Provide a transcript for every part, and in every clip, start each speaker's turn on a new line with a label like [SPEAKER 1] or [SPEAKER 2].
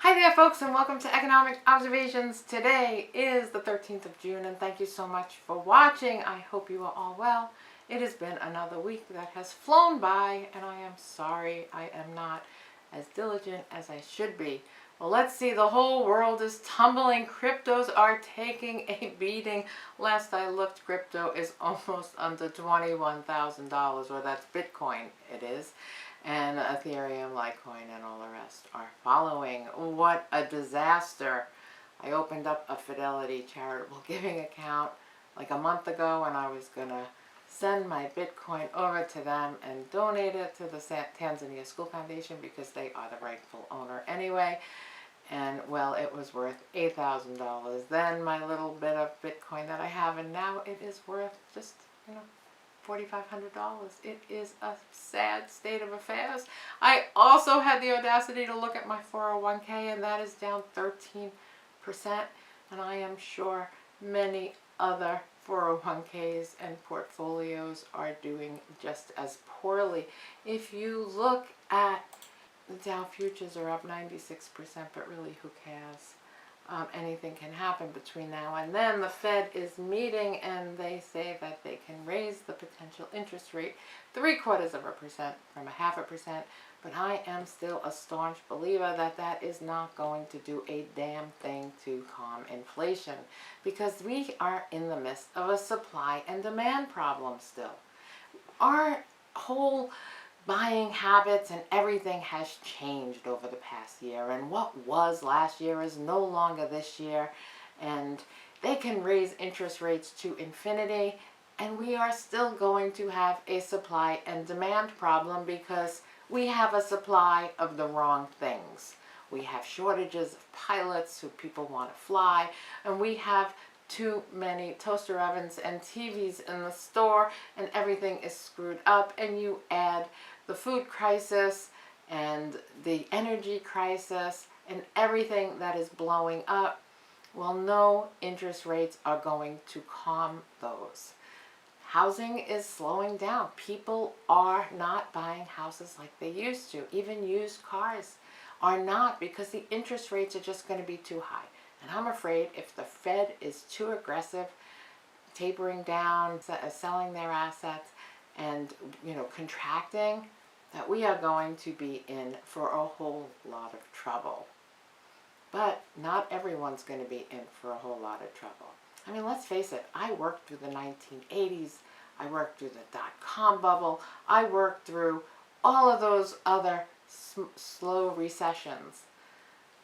[SPEAKER 1] Hi there folks, and welcome to Economic Observations. Today is the 13th of June, and thank you so much for watching. I hope you are all well. It has been another week that has flown by, and I am sorry I am not as diligent as I should be. Well, let's see, the whole world is tumbling. Cryptos are taking a beating. Last I looked, crypto is almost under $21,000, or that's Bitcoin it is. And Ethereum, Litecoin, and all the rest are following. What a disaster. I opened up a Fidelity charitable giving account like a month ago, and I was going to send my Bitcoin over to them and donate it to the Tanzania School Foundation because they are the rightful owner anyway. And well, it was worth $8,000. Then my little bit of Bitcoin that I have, and now it is worth just, $4,500. It is a sad state of affairs. I also had the audacity to look at my 401k, and that is down 13%. And I am sure many other 401ks and portfolios are doing just as poorly. If you look at the Dow futures are up 96%, but really who cares? Anything can happen between now and then. The Fed is meeting, and they say that they can raise the potential interest rate 0.75% from 0.5%, but I am still a staunch believer that that is not going to do a damn thing to calm inflation, because we are in the midst of a supply and demand problem still. Our whole buying habits and everything has changed over the past year, and what was last year is no longer this year, and they can raise interest rates to infinity, and we are still going to have a supply and demand problem because we have a supply of the wrong things. We have shortages of pilots who people want to fly, and we have too many toaster ovens and TVs in the store, and everything is screwed up, and you add the food crisis and the energy crisis and everything that is blowing up. Well, no interest rates are going to calm those. Housing is slowing down. People are not buying houses like they used to. Even used cars are not, because the interest rates are just going to be too high. And I'm afraid if the Fed is too aggressive, tapering down, selling their assets, and contracting, that we are going to be in for a whole lot of trouble. But not everyone's going to be in for a whole lot of trouble. I mean, let's face it, I worked through the 1980s, I worked through the dot-com bubble, I worked through all of those other slow recessions.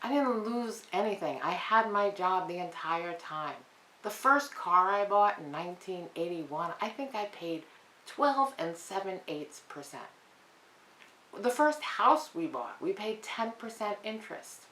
[SPEAKER 1] I didn't lose anything. I had my job the entire time. The first car I bought in 1981, I think I paid 12 7/8%. The first house we bought, we paid 10% interest.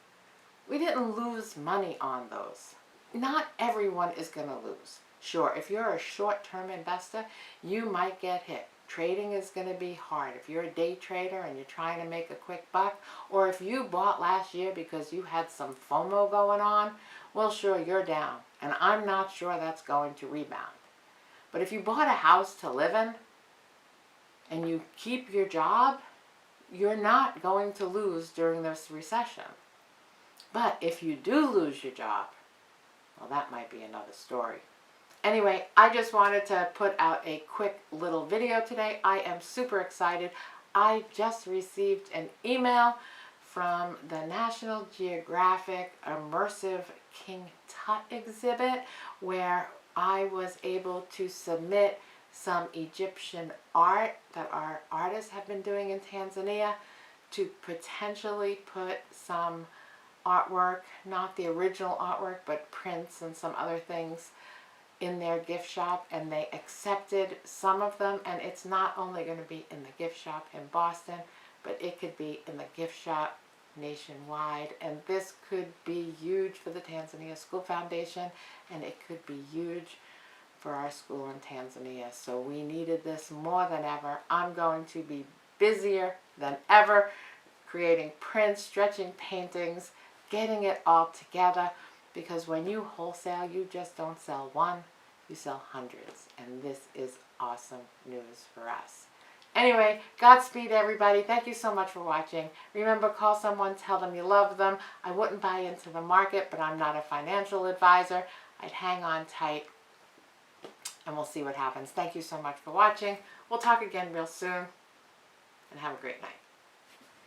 [SPEAKER 1] We didn't lose money on those. Not everyone is going to lose. Sure, if you're a short-term investor, you might get hit. Trading is going to be hard. If you're a day trader and you're trying to make a quick buck, or if you bought last year because you had some FOMO going on, well, sure, you're down. And I'm not sure that's going to rebound. But if you bought a house to live in and you keep your job, you're not going to lose during this recession. But if you do lose your job, well, that might be another story. Anyway, I just wanted to put out a quick little video today. I am super excited. I just received an email from the National Geographic Immersive King Tut exhibit, where I was able to submit some Egyptian art that our artists have been doing in Tanzania to potentially put some artwork, not the original artwork, but prints and some other things in their gift shop, and they accepted some of them. And it's not only going to be in the gift shop in Boston, but it could be in the gift shop nationwide, and this could be huge for the Tanzania School Foundation, and it could be huge for our school in Tanzania. So we needed this more than ever. I'm going to be busier than ever creating prints, stretching paintings, getting it all together, because when you wholesale, you just don't sell one, you sell hundreds, and this is awesome news for us. Anyway, Godspeed everybody. Thank you so much for watching. Remember, call someone, tell them you love them. I wouldn't buy into the market, but I'm not a financial advisor. I'd hang on tight, and we'll see what happens. Thank you so much for watching. We'll talk again real soon, and have a great night.